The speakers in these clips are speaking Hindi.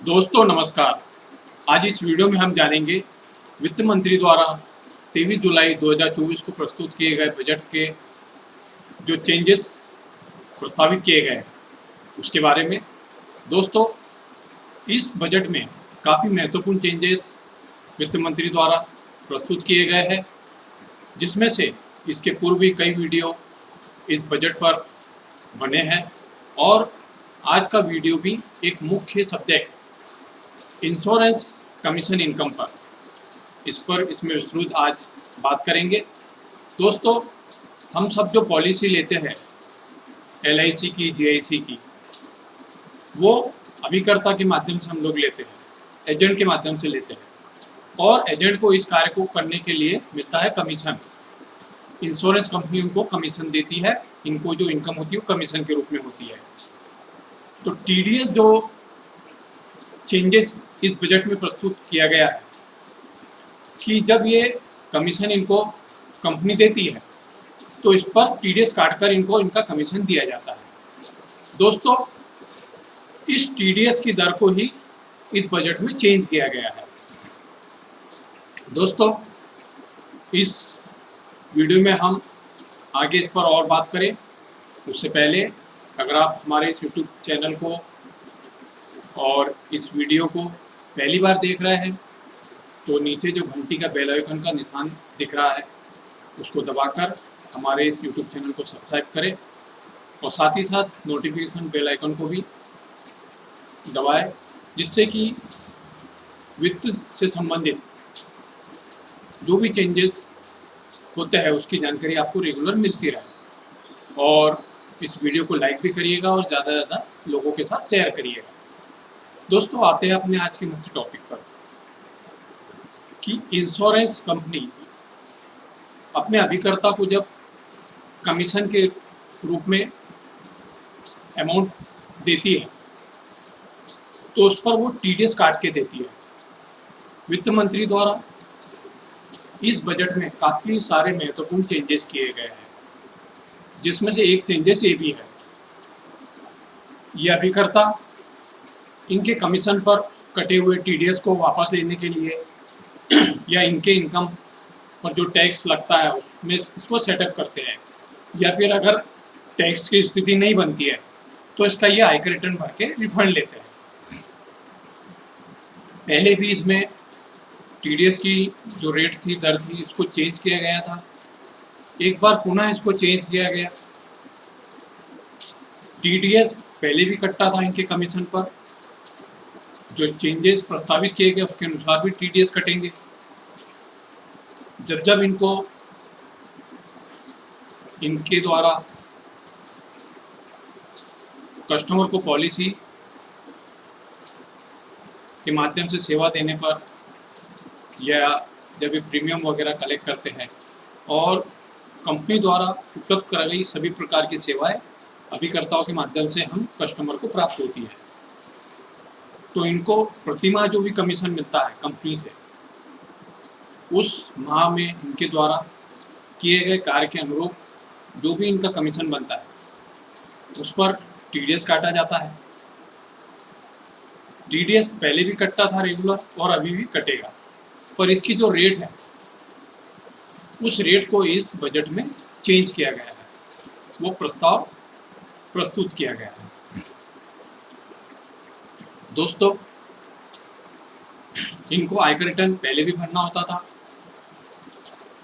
दोस्तों नमस्कार। आज इस वीडियो में हम जानेंगे वित्त मंत्री द्वारा 23 जुलाई 2024 को प्रस्तुत किए गए बजट के जो चेंजेस प्रस्तावित किए गए हैं उसके बारे में। दोस्तों, इस बजट में काफ़ी महत्वपूर्ण चेंजेस वित्त मंत्री द्वारा प्रस्तुत किए गए हैं, जिसमें से इसके पूर्व भी कई वीडियो इस बजट पर बने हैं और आज का वीडियो भी एक मुख्य सब्जेक्ट इंश्योरेंस कमीशन इनकम पर इसमें विस्तृत आज बात करेंगे। दोस्तों, हम सब जो पॉलिसी लेते हैं LIC की, GIC की, वो अभिकर्ता के माध्यम से हम लोग लेते हैं, एजेंट के माध्यम से लेते हैं और एजेंट को इस कार्य को करने के लिए मिलता है कमीशन। इंश्योरेंस कंपनी उनको कमीशन देती है, इनको जो इनकम होती है वो कमीशन के रूप में होती है। तो TDS जो चेंजेस इस बजट में प्रस्तुत किया गया है कि जब ये कमीशन इनको कंपनी देती है तो इस पर TDS काटकर इनको इनका कमीशन दिया जाता है। दोस्तों, इस TDS की दर को ही इस बजट में चेंज किया गया है। दोस्तों, इस वीडियो में हम आगे इस पर और बात करें उससे पहले अगर आप हमारे इस YouTube चैनल को और इस वीडियो को पहली बार देख रहे हैं तो नीचे जो घंटी का बेल आइकन का निशान दिख रहा है उसको दबाकर हमारे इस YouTube चैनल को सब्सक्राइब करें और साथ ही साथ नोटिफिकेशन बेल आइकन को भी दबाएं, जिससे कि वित्त से संबंधित जो भी चेंजेस होते हैं उसकी जानकारी आपको रेगुलर मिलती रहे। और इस वीडियो को लाइक भी करिएगा और ज़्यादा से ज़्यादा लोगों के साथ शेयर करिएगा। दोस्तों, आते हैं अपने आज के मुख्य टॉपिक पर कि इंश्योरेंस कंपनी अपने अभिकर्ता को जब कमीशन के रूप में अमाउंट देती है तो उस पर वो TDS काट के देती है। वित्त मंत्री द्वारा इस बजट में काफ़ी सारे महत्वपूर्ण चेंजेस किए गए हैं, जिसमें से एक चेंजेस ये भी है, ये अभिकर्ता इनके कमीशन पर कटे हुए TDS को वापस लेने के लिए या इनके इनकम पर जो टैक्स लगता है उसमें इसको सेटअप करते हैं, या फिर अगर टैक्स की स्थिति नहीं बनती है तो इसका ये आयकर रिटर्न भर के रिफंड लेते हैं। पहले भी इसमें TDS की जो रेट थी, दर थी, इसको चेंज किया गया था। एक बार पुनः इसको चेंज किया गया। TDS पहले भी कटता था इनके कमीशन पर, जो चेंजेस प्रस्तावित किए गए उसके अनुसार भी TDS कटेंगे। जब इनको इनके द्वारा कस्टमर को पॉलिसी के माध्यम से सेवा देने पर या जब ये प्रीमियम वगैरह कलेक्ट करते हैं और कंपनी द्वारा उपलब्ध कराई गई सभी प्रकार की सेवाएं अभिकर्ताओं के माध्यम से हम कस्टमर को प्राप्त होती है, तो इनको प्रतिमाह जो भी कमीशन मिलता है कंपनी से, उस माह में इनके द्वारा किए गए कार्य के अनुरूप जो भी इनका कमीशन बनता है उस पर TDS काटा जाता है। TDS पहले भी कटता था रेगुलर और अभी भी कटेगा, पर इसकी जो रेट है उस रेट को इस बजट में चेंज किया गया है, वो प्रस्ताव प्रस्तुत किया गया है। दोस्तों, इनको आयकर रिटर्न पहले भी भरना होता था,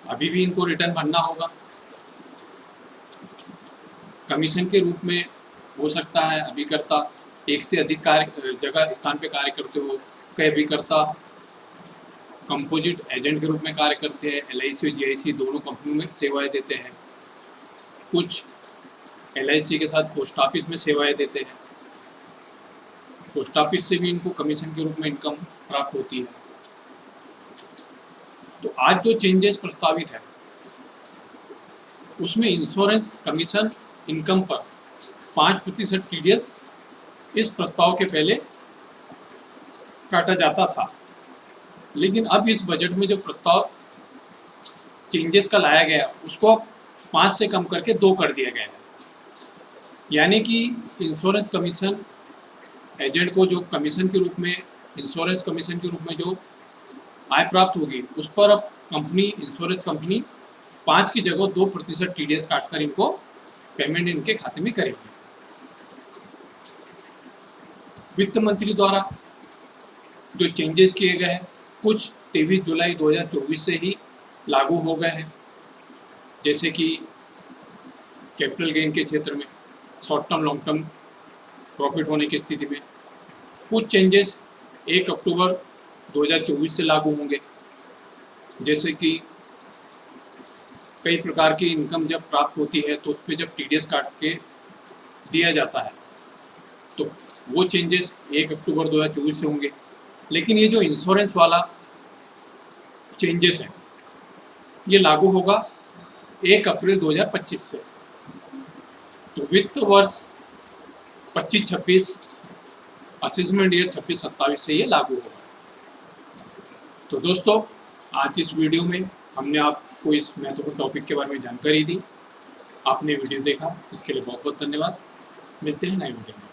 अभी भी इनको रिटर्न भरना होगा। कमीशन के रूप में हो सकता है अभिकर्ता एक से अधिक कार्य जगह स्थान पे कार्य करते हो, कई अभिकर्ता कंपोजिट एजेंट के रूप में कार्य करते हैं, LIC और GIC दोनों कंपनियों में सेवाएं देते हैं। कुछ LIC के साथ पोस्ट ऑफिस में सेवाएं देते हैं, पोस्ट ऑफिस से भी इनको कमीशन के रूप में इनकम प्राप्त होती है। तो आज जो चेंजेस प्रस्तावित है उसमें इंश्योरेंस कमीशन इनकम पर 5% TDS इस प्रस्ताव के पहले काटा जाता था, लेकिन अब इस बजट में जो प्रस्ताव चेंजेस का लाया गया उसको 5 से कम करके 2 कर दिया गया है। यानी कि इंश्योरेंस कमीशन एजेंट को जो कमीशन के रूप में, इंश्योरेंस कमीशन के रूप में जो आय प्राप्त होगी, उस पर अब कंपनी, इंश्योरेंस कंपनी 5 की जगह 2% TDS काटकर इनको पेमेंट इनके खाते में करेगी। वित्त मंत्री द्वारा जो चेंजेस किए गए हैं, कुछ 23 जुलाई 2024 से ही लागू हो गए हैं, जैसे कि कैपिटल गेन के क्षेत्र में, short term long term profit होने की स्थिति में। कुछ चेंजेस 1 अक्टूबर 2024 से लागू होंगे, जैसे कि कई प्रकार की इनकम जब प्राप्त होती है तो उस पर जब TDS काट के दिया जाता है, तो वो चेंजेस 1 अक्टूबर 2024 से होंगे। लेकिन ये जो इंश्योरेंस वाला चेंजेस है, ये लागू होगा 1 अप्रैल 2025 से। तो वित्त वर्ष 25-26, असेसमेंट ईयर 26-27 से ये लागू होगा। तो दोस्तों, आज इस वीडियो में हमने आपको इस महत्वपूर्ण टॉपिक के बारे में जानकारी दी। आपने वीडियो देखा, इसके लिए बहुत बहुत धन्यवाद। मिलते हैं नए वीडियो में।